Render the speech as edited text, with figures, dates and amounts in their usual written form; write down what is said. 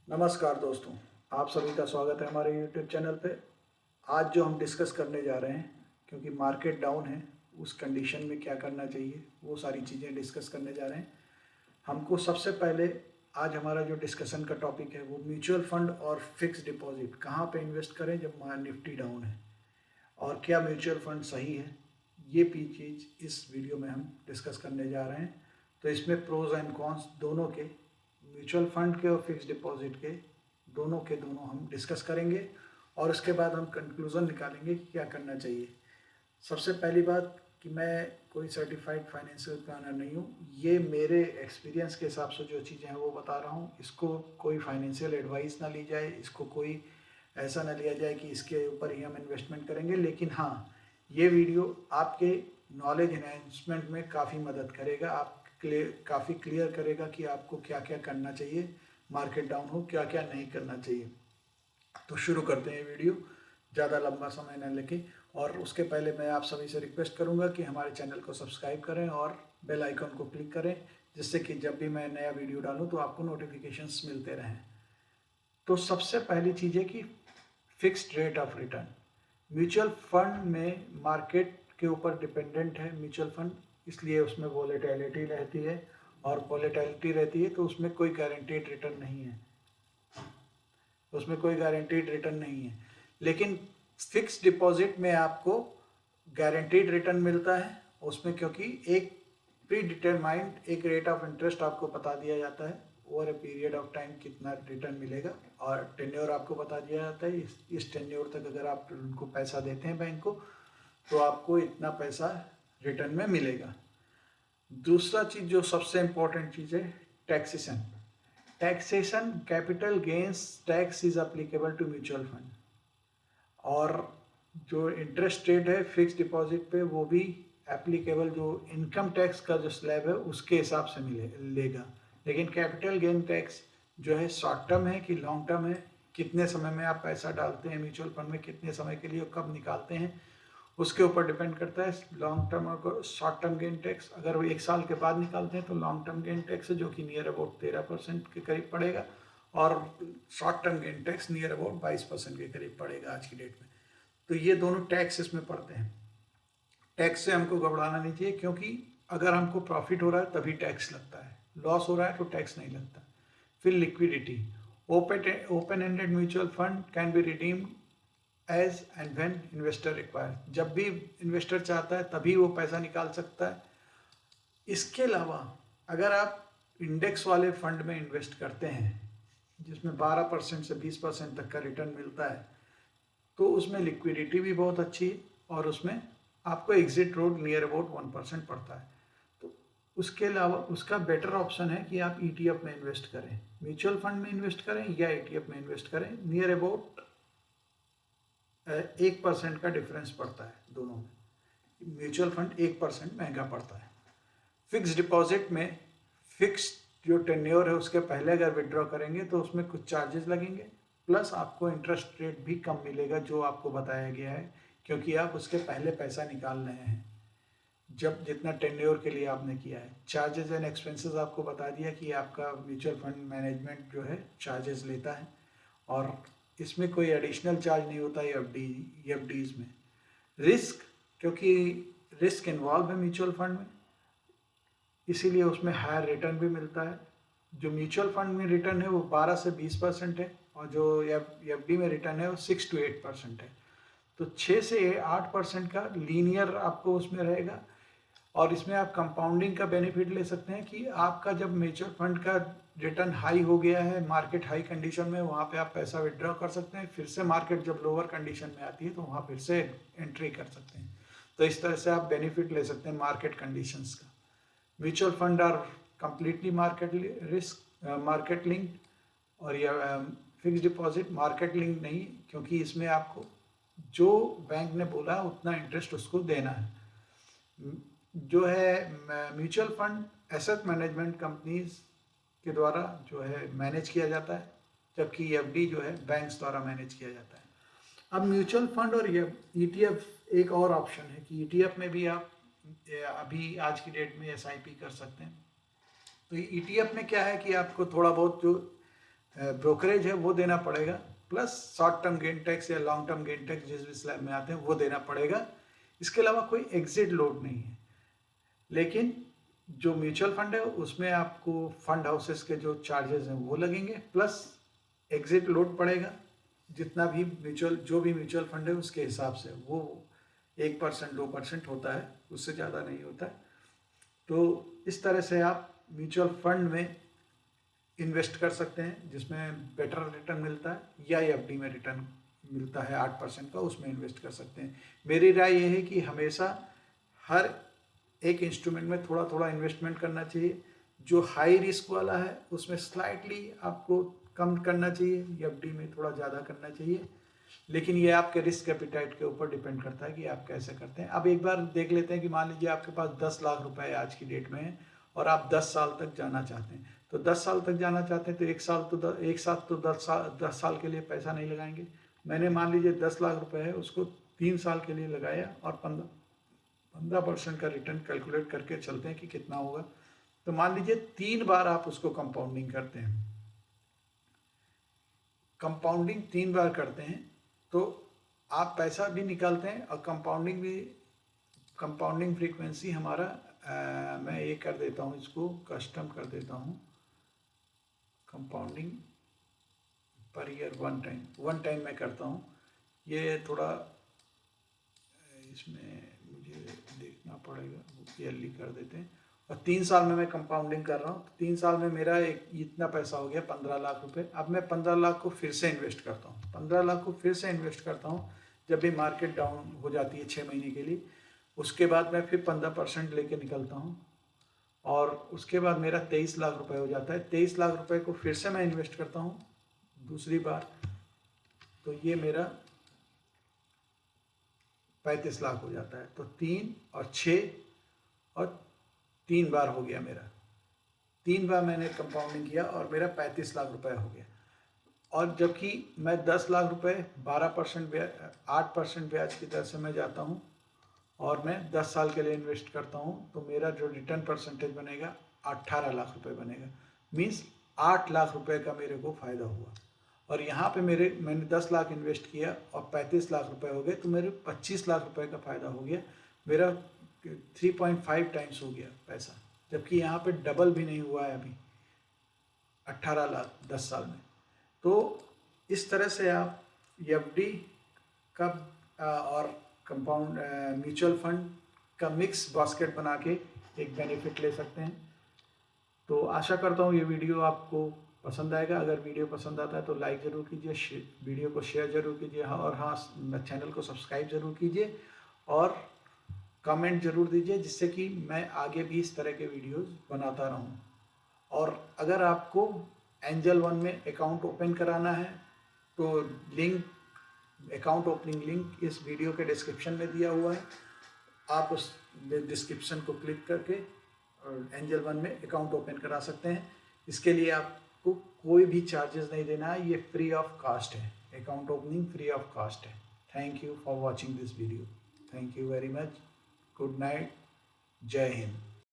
नमस्कार दोस्तों, आप सभी का स्वागत है हमारे YouTube चैनल पे। आज जो हम डिस्कस करने जा रहे हैं, क्योंकि मार्केट डाउन है, उस कंडीशन में क्या करना चाहिए वो सारी चीज़ें डिस्कस करने जा रहे हैं। हमको सबसे पहले आज हमारा जो डिस्कशन का टॉपिक है वो म्यूचुअल फंड और फिक्स डिपॉजिट कहाँ पे इन्वेस्ट करें जब निफ्टी डाउन है, और क्या म्यूचुअल फंड सही है, ये भी चीज़ इस वीडियो में हम डिस्कस करने जा रहे हैं। तो इसमें प्रोज एंड कॉन्स दोनों के, म्यूचुअल फंड के और फिक्स डिपॉजिट के, दोनों के दोनों हम डिस्कस करेंगे और उसके बाद हम कंक्लूज़न निकालेंगे कि क्या करना चाहिए। सबसे पहली बात कि मैं कोई सर्टिफाइड फाइनेंशियल प्लानर नहीं हूँ, ये मेरे एक्सपीरियंस के हिसाब से जो चीज़ें हैं वो बता रहा हूँ। इसको कोई फाइनेंशियल एडवाइस ना ली जाए, इसको कोई ऐसा ना लिया जाए कि इसके ऊपर ही हम इन्वेस्टमेंट करेंगे। लेकिन हाँ, ये वीडियो आपके नॉलेज एनहेंसमेंट में काफ़ी मदद करेगा, आप काफ़ी क्लियर करेगा कि आपको क्या क्या करना चाहिए, मार्केट डाउन हो क्या क्या नहीं करना चाहिए। तो शुरू करते हैं वीडियो, ज़्यादा लंबा समय न लेके। और उसके पहले मैं आप सभी से रिक्वेस्ट करूंगा कि हमारे चैनल को सब्सक्राइब करें और बेल आइकन को क्लिक करें, जिससे कि जब भी मैं नया वीडियो डालूं तो आपको नोटिफिकेशंस मिलते रहें। तो सबसे पहली चीज़ है कि fixed rate of return. Mutual fund में मार्केट के ऊपर डिपेंडेंट है म्यूचुअल फंड, इसलिए उसमें वॉलेटिलिटी रहती है, और वॉलेटिलिटी रहती है तो उसमें कोई गारंटीड रिटर्न नहीं है, उसमें कोई गारंटीड रिटर्न नहीं है। लेकिन फिक्स डिपॉजिट में आपको गारंटीड रिटर्न मिलता है उसमें, क्योंकि एक प्री डिटरमाइंड एक रेट ऑफ इंटरेस्ट आपको बता दिया जाता है, over a period of time कितना रिटर्न मिलेगा, और टेन्योर आपको बता दिया जाता है, इस टेन्योर तक अगर आप उनको पैसा देते हैं बैंक को तो आपको इतना पैसा रिटर्न में मिलेगा। दूसरा चीज़ जो सबसे इम्पोर्टेंट चीज़ है, taxation. Taxation, capital gains tax is applicable to mutual fund, और जो इंटरेस्ट रेट है फिक्स डिपॉजिट पे वो भी एप्लीकेबल, जो इनकम टैक्स का जो स्लैब है उसके हिसाब से लेगा। लेकिन कैपिटल गेन टैक्स जो है शॉर्ट टर्म है कि लॉन्ग टर्म है, कितने समय में आप पैसा डालते हैं म्यूचुअल फंड में, कितने समय के लिए कब निकालते हैं, उसके ऊपर डिपेंड करता है। लॉन्ग टर्म और शॉर्ट टर्म गेन टैक्स अगर वो 1 साल के बाद निकालते हैं तो लॉन्ग टर्म गेन टैक्स है जो कि नियर अबाउट 13% के करीब पड़ेगा, और short term gain tax near about 22% के करीब पड़ेगा आज की डेट में। तो ये दोनों टैक्स इसमें पड़ते हैं। टैक्स से हमको घबराना नहीं चाहिए, क्योंकि अगर हमको प्रॉफिट हो रहा है तभी टैक्स लगता है, लॉस हो रहा है तो टैक्स नहीं लगता। फिर liquidity. Open ended mutual fund can be redeemed as and when investor require, जब भी इन्वेस्टर चाहता है तभी वो पैसा निकाल सकता है। इसके अलावा अगर आप इंडेक्स वाले फंड में इन्वेस्ट करते हैं जिसमें 12% से 20% तक का रिटर्न मिलता है, तो उसमें लिक्विडिटी भी बहुत अच्छी है और उसमें आपको एग्जिट रोड नियर अबाउट 1% पड़ता है। तो उसके अलावा उसका बेटर ऑप्शन है कि आप ETF में इन्वेस्ट करें, म्यूचुअल फंड में इन्वेस्ट करें या ETF में इन्वेस्ट करें। नियर अबाउट 1% का डिफरेंस पड़ता है दोनों में, म्यूचुअल फंड 1% महंगा पड़ता है। फिक्स डिपॉजिट में फिक्स जो टेन्योर है उसके पहले अगर विड्रॉ करेंगे तो उसमें कुछ चार्जेस लगेंगे, प्लस आपको इंटरेस्ट रेट भी कम मिलेगा जो आपको बताया गया है, क्योंकि आप उसके पहले पैसा निकाल रहे हैं जब जितना टेन्योर के लिए आपने किया है। चार्जेस एंड एक्सपेंसेस आपको बता दिया कि आपका म्यूचुअल फंड मैनेजमेंट जो है चार्जेस लेता है, और इसमें कोई एडिशनल चार्ज नहीं होता एफडीज में। रिस्क, क्योंकि रिस्क इन्वॉल्व है म्यूचुअल फंड में, इसीलिए उसमें हायर रिटर्न भी मिलता है। जो म्यूचुअल फंड में रिटर्न है वो 12 से 20% है, और जो एफडी में रिटर्न है वो 6 to 8% है। तो 6 से 8% का लीनियर आपको उसमें रहेगा, और इसमें आप कंपाउंडिंग का बेनिफिट ले सकते हैं कि आपका जब म्यूचुअल फंड का रिटर्न हाई हो गया है, मार्केट हाई कंडीशन में, वहाँ पे आप पैसा विड्रॉ कर सकते हैं, फिर से मार्केट जब लोअर कंडीशन में आती है तो वहाँ फिर से एंट्री कर सकते हैं। तो इस तरह से आप बेनिफिट ले सकते हैं मार्केट कंडीशंस का। Mutual fund are completely market linked, और या फिक्स डिपॉजिट मार्केट लिंक नहीं, क्योंकि इसमें आपको जो बैंक ने बोला उतना इंटरेस्ट उसको देना है। जो है mutual fund asset management companies के द्वारा जो है मैनेज किया जाता है, जबकि एफडी जो है बैंक्स द्वारा मैनेज किया जाता है। अब म्यूचुअल फंड और ETF एक और ऑप्शन है कि ETF में भी आप अभी आज की डेट में SIP कर सकते हैं। तो ETF में क्या है कि आपको थोड़ा बहुत जो ब्रोकरेज है वो देना पड़ेगा, plus short term gain tax या लॉन्ग टर्म गेन टैक्स जिस भी स्लैब में आते हैं वो देना पड़ेगा। इसके अलावा कोई एग्जिट लोड नहीं है। लेकिन जो म्यूचुअल फंड है उसमें आपको फंड हाउसेस के जो चार्जेस हैं वो लगेंगे, प्लस एग्जिट लोड पड़ेगा। जितना भी जो भी म्यूचुअल फंड है उसके हिसाब से वो 1% 2% होता है, उससे ज़्यादा नहीं होता है। तो इस तरह से आप म्यूचुअल फंड में इन्वेस्ट कर सकते हैं जिसमें बेटर रिटर्न मिलता है, या एफडी में रिटर्न मिलता है 8% का, उसमें इन्वेस्ट कर सकते हैं। मेरी राय ये है कि हमेशा हर एक इंस्ट्रूमेंट में थोड़ा थोड़ा इन्वेस्टमेंट करना चाहिए। जो हाई रिस्क वाला है उसमें स्लाइटली आपको कम करना चाहिए, एफडी में थोड़ा ज़्यादा करना चाहिए। लेकिन ये आपके रिस्क एपिटाइट के ऊपर डिपेंड करता है कि आप कैसे करते हैं। अब एक बार देख लेते हैं कि मान लीजिए आपके पास 10 लाख रुपए आज की डेट में है और आप 10 साल तक जाना चाहते हैं। तो 10 साल तक जाना चाहते हैं तो एक साथ तो 10 साल के लिए पैसा नहीं लगाएंगे। मैंने मान लीजिए 10 लाख रुपए है, उसको 3 साल के लिए लगाया और 15% का रिटर्न कैलकुलेट करके चलते हैं कि कितना होगा। तो मान लीजिए 3 बार आप उसको कंपाउंडिंग करते हैं, कंपाउंडिंग 3 बार करते हैं तो आप पैसा भी निकालते हैं और कंपाउंडिंग फ्रीक्वेंसी हमारा मैं ये कर देता हूँ, इसको कस्टम कर देता हूँ। Compounding per year one time मैं करता हूँ। ये थोड़ा इसमें मुझे देखना पड़ेगा, ईयरली कर देते हैं। और 3 साल में मैं कंपाउंडिंग कर रहा हूँ, 3 साल में मेरा एक इतना पैसा हो गया 15 लाख रुपए। अब मैं 15 लाख को फिर से इन्वेस्ट करता हूँ, 15 लाख को फिर से इन्वेस्ट करता हूँ जब भी मार्केट डाउन हो जाती है 6 महीने के लिए। उसके बाद मैं फिर 15% लेके निकलता हूँ और उसके बाद मेरा 23 लाख रुपए हो जाता है। 23 लाख रुपए को फिर से मैं इन्वेस्ट करता हूँ दूसरी बार, तो ये मेरा 35 लाख हो जाता है। तो 3 और 6 और 3 बार हो गया मेरा, 3 बार मैंने कंपाउंडिंग किया और मेरा 35 लाख रुपए हो गया। और जबकि मैं 10 लाख रुपए 8% ब्याज की दर से मैं जाता हूँ और मैं 10 साल के लिए इन्वेस्ट करता हूँ, तो मेरा जो रिटर्न परसेंटेज बनेगा 18 लाख रुपए बनेगा। मीन्स 8 लाख रुपए का मेरे को फ़ायदा हुआ। और यहाँ पे मैंने 10 लाख इन्वेस्ट किया और 35 लाख रुपए हो गए, तो मेरे 25 लाख रुपए का फ़ायदा हो गया। मेरा 3.5 टाइम्स हो गया पैसा, जबकि यहाँ पे डबल भी नहीं हुआ है अभी 18 लाख 10 साल में। तो इस तरह से आप एफडी का और कंपाउंड म्यूचुअल फंड का मिक्स बास्केट बना के एक बेनिफिट ले सकते हैं। तो आशा करता हूँ ये वीडियो आपको पसंद आएगा। अगर वीडियो पसंद आता है तो लाइक ज़रूर कीजिए, वीडियो को शेयर ज़रूर कीजिए, और हाँ चैनल को सब्सक्राइब ज़रूर कीजिए और कमेंट ज़रूर दीजिए, जिससे कि मैं आगे भी इस तरह के वीडियोस बनाता रहूँ। और अगर आपको एंजल वन में अकाउंट ओपन कराना है तो अकाउंट ओपनिंग लिंक इस वीडियो के डिस्क्रिप्शन में दिया हुआ है। आप उस डिस्क्रिप्शन को क्लिक करके एंजल वन में अकाउंट ओपन करा सकते हैं। इसके लिए आपको कोई भी चार्जेस नहीं देना है, ये फ्री ऑफ कास्ट है। Account opening free of cost है। Thank you for watching this video. Thank you very much. Good night. जय हिंद।